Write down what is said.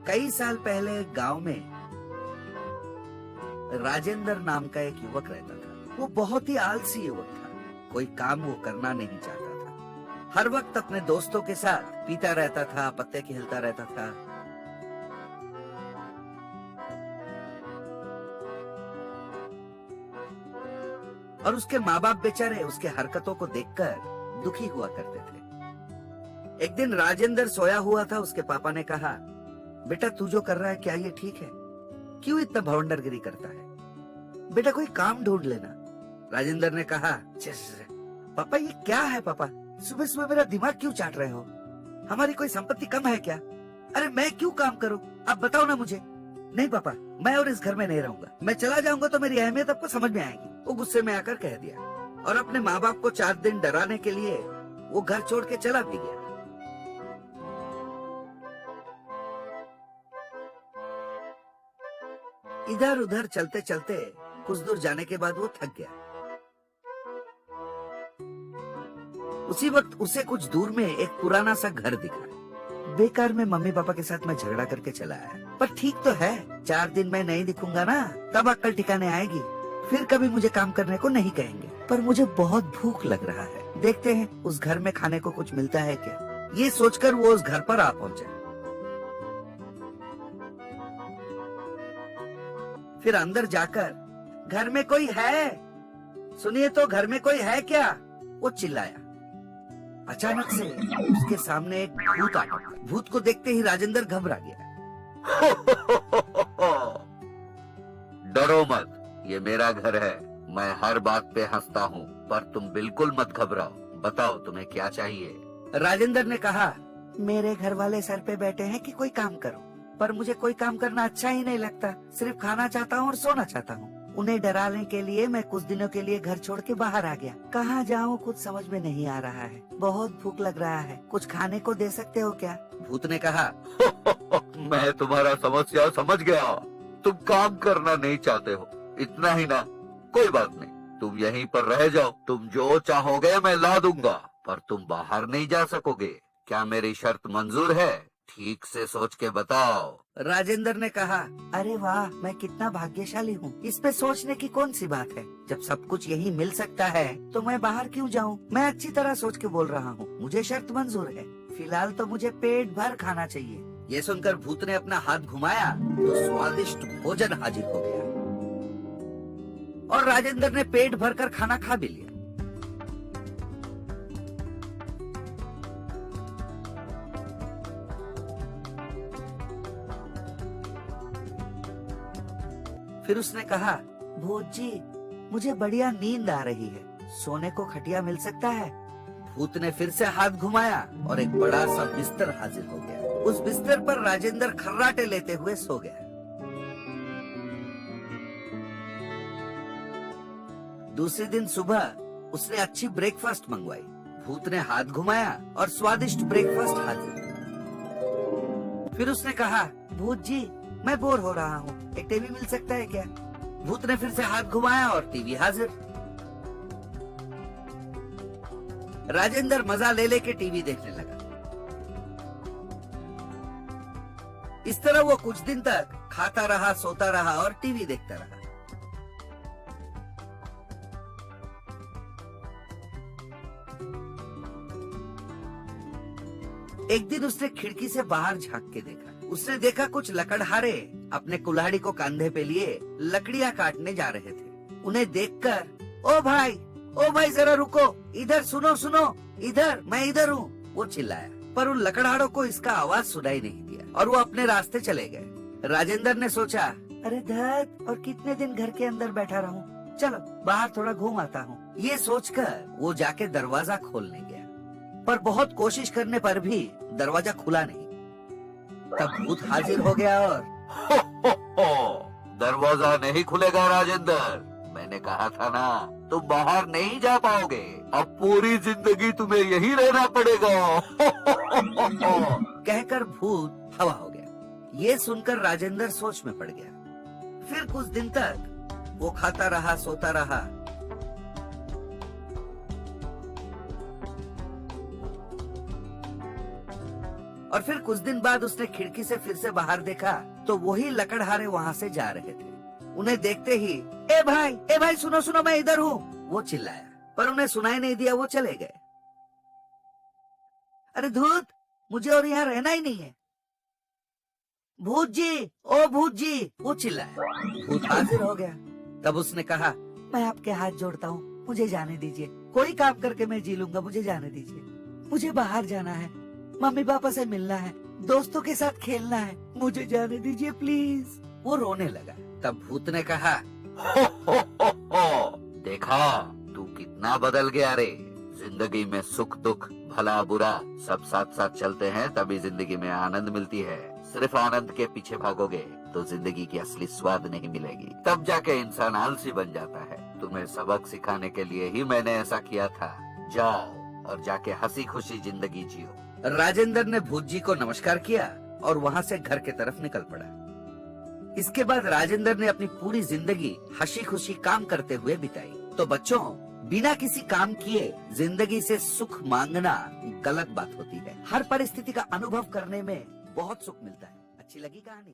कई साल पहले गांव में राजेंद्र नाम का एक युवक रहता था। वो बहुत ही आलसी युवक था। कोई काम वो करना नहीं चाहता था। हर वक्त अपने दोस्तों के साथ पीता रहता था, पत्ते खेलता रहता था। और उसके माँ बाप बेचारे उसके हरकतों को देखकर दुखी हुआ करते थे। एक दिन राजेंद्र सोया हुआ था। उसके पापा ने कहा, बेटा तू जो कर रहा है क्या ये ठीक है? क्यों इतना भवंडरगिरी करता है? बेटा कोई काम ढूंढ लेना। राजेंद्र ने कहा, पापा ये क्या है? पापा सुबह सुबह मेरा दिमाग क्यों चाट रहे हो? हमारी कोई संपत्ति कम है क्या? अरे मैं क्यों काम करूं? आप बताओ ना मुझे। नहीं पापा, मैं और इस घर में नहीं रहूंगा। मैं चला जाऊंगा तो मेरी अहमियत आपको समझ में आएगी। वो गुस्से में आकर कह दिया और अपने माँ बाप को 4 दिन डराने के लिए वो घर छोड़ के चला भी गया। इधर उधर चलते चलते कुछ दूर जाने के बाद वो थक गया। उसी वक्त उसे कुछ दूर में एक पुराना सा घर दिखा। बेकार में मम्मी पापा के साथ मैं झगड़ा करके चला आया, पर ठीक तो है, 4 दिन मैं नहीं दिखूंगा ना, तब अक्ल ठिकाने आएगी। फिर कभी मुझे काम करने को नहीं कहेंगे। पर मुझे बहुत भूख लग रहा है, देखते हैं उस घर में खाने को कुछ मिलता है क्या। ये सोचकर वो उस घर पर आ पहुंचा। फिर अंदर जाकर, घर में कोई है? सुनिए तो, घर में कोई है क्या? वो चिल्लाया। अचानक से उसके सामने एक भूत आ पड़ा। भूत को देखते ही राजेंद्र घबरा गया। डरो मत, ये मेरा घर है। मैं हर बात पे हंसता हूँ, पर तुम बिल्कुल मत घबराओ। बताओ तुम्हें क्या चाहिए? राजेंद्र ने कहा, मेरे घर वाले सर पे बैठे हैं कि कोई काम करो, पर मुझे कोई काम करना अच्छा ही नहीं लगता। सिर्फ खाना चाहता हूँ और सोना चाहता हूँ। उन्हें डराने के लिए मैं कुछ दिनों के लिए घर छोड़ के बाहर आ गया। कहाँ जाऊँ कुछ समझ में नहीं आ रहा है। बहुत भूख लग रहा है, कुछ खाने को दे सकते हो क्या? भूत ने कहा, मैं तुम्हारा समस्या समझ गया। तुम काम करना नहीं चाहते हो, इतना ही ना? कोई बात नहीं, तुम यहीं पर रह जाओ। तुम जो चाहोगे मैं ला दूंगा, पर तुम बाहर नहीं जा सकोगे। क्या मेरी शर्त मंजूर है? ठीक से सोच के बताओ। राजेंद्र ने कहा, अरे वाह, मैं कितना भाग्यशाली हूँ। इस पे सोचने की कौन सी बात है? जब सब कुछ यही मिल सकता है तो मैं बाहर क्यों जाऊँ? मैं अच्छी तरह सोच के बोल रहा हूँ, मुझे शर्त मंजूर है। फिलहाल तो मुझे पेट भर खाना चाहिए। ये सुनकर भूत ने अपना हाथ घुमाया तो स्वादिष्ट भोजन हाजिर हो गया और राजेंद्र ने पेट भरकर खाना खा भी लिया। फिर उसने कहा, भूत जी मुझे बढ़िया नींद आ रही है, सोने को खटिया मिल सकता है? भूत ने फिर से हाथ घुमाया और एक बड़ा सा बिस्तर हाजिर हो गया। उस बिस्तर पर राजेंद्र खर्राटे लेते हुए सो गया। दूसरे दिन सुबह उसने अच्छी ब्रेकफास्ट मंगवाई। भूत ने हाथ घुमाया और स्वादिष्ट ब्रेकफास्ट हाजिर। फिर उसने कहा, भूत जी मैं बोर हो रहा हूँ, एक टीवी मिल सकता है क्या? भूत ने फिर से हाथ घुमाया और टीवी हाजिर। राजेंद्र मजा ले लेके टीवी देखने लगा। इस तरह वो कुछ दिन तक खाता रहा, सोता रहा और टीवी देखता रहा। एक दिन उसने खिड़की से बाहर झांक के देखा। उसने देखा कुछ लकड़हारे अपने कुल्हाड़ी को कंधे पे लिए लकड़ियां काटने जा रहे थे। उन्हें देखकर, ओ भाई जरा रुको, इधर सुनो सुनो, इधर, मैं इधर हूँ, वो चिल्लाया। पर उन लकड़हारों को इसका आवाज सुनाई नहीं दिया और वो अपने रास्ते चले गए। राजेंद्र ने सोचा, अरे धत, और कितने दिन घर के अंदर बैठा रहूं, चलो बाहर थोड़ा घूम आता हूँ। ये सोचकर वो जाके दरवाजा खोलने गया, पर बहुत कोशिश करने पर भी दरवाजा खुला नहीं। तब भूत हाजिर हो गया और दरवाजा नहीं खुलेगा राजेंद्र, मैंने कहा था ना, तुम बाहर नहीं जा पाओगे। अब पूरी जिंदगी तुम्हें यही रहना पड़ेगा। कहकर भूत हवा हो गया। ये सुनकर राजेंद्र सोच में पड़ गया। फिर कुछ दिन तक वो खाता रहा, सोता रहा। और फिर कुछ दिन बाद उसने खिड़की से फिर से बाहर देखा तो वही लकड़हारे वहाँ से जा रहे थे। उन्हें देखते ही ए भाई सुनो सुनो, मैं इधर हूँ, वो चिल्लाया, पर उन्हें सुनाई नहीं दिया, वो चले गए। अरे धूत, मुझे और यहाँ रहना ही नहीं है। भूत जी, ओ भूत जी, वो चिल्लाया। भूत हाजिर हो गया। तब उसने कहा, मैं आपके हाथ जोड़ता हूँ, मुझे जाने दीजिए, कोई काम करके मैं जी लूंगा, मुझे जाने दीजिए। मुझे बाहर जाना है, मम्मी पापा से मिलना है, दोस्तों के साथ खेलना है, मुझे जाने दीजिए प्लीज। वो रोने लगा। तब भूत ने कहा, हो, देखा तू कितना बदल गया रे। जिंदगी में सुख दुख भला बुरा सब साथ साथ चलते हैं, तभी जिंदगी में आनंद मिलती है। सिर्फ आनंद के पीछे भागोगे तो जिंदगी की असली स्वाद नहीं मिलेगी, तब जाके इंसान आलसी बन जाता है। तुम्हें सबक सिखाने के लिए ही मैंने ऐसा किया था। जाओ और जाके हंसी खुशी जिंदगी जियो। राजेंद्र ने भूत जी को नमस्कार किया और वहाँ से घर के तरफ निकल पड़ा। इसके बाद राजेंद्र ने अपनी पूरी जिंदगी हंसी खुशी काम करते हुए बिताई। तो बच्चों, बिना किसी काम किए जिंदगी से सुख मांगना गलत बात होती है। हर परिस्थिति का अनुभव करने में बहुत सुख मिलता है। अच्छी लगी कहानी?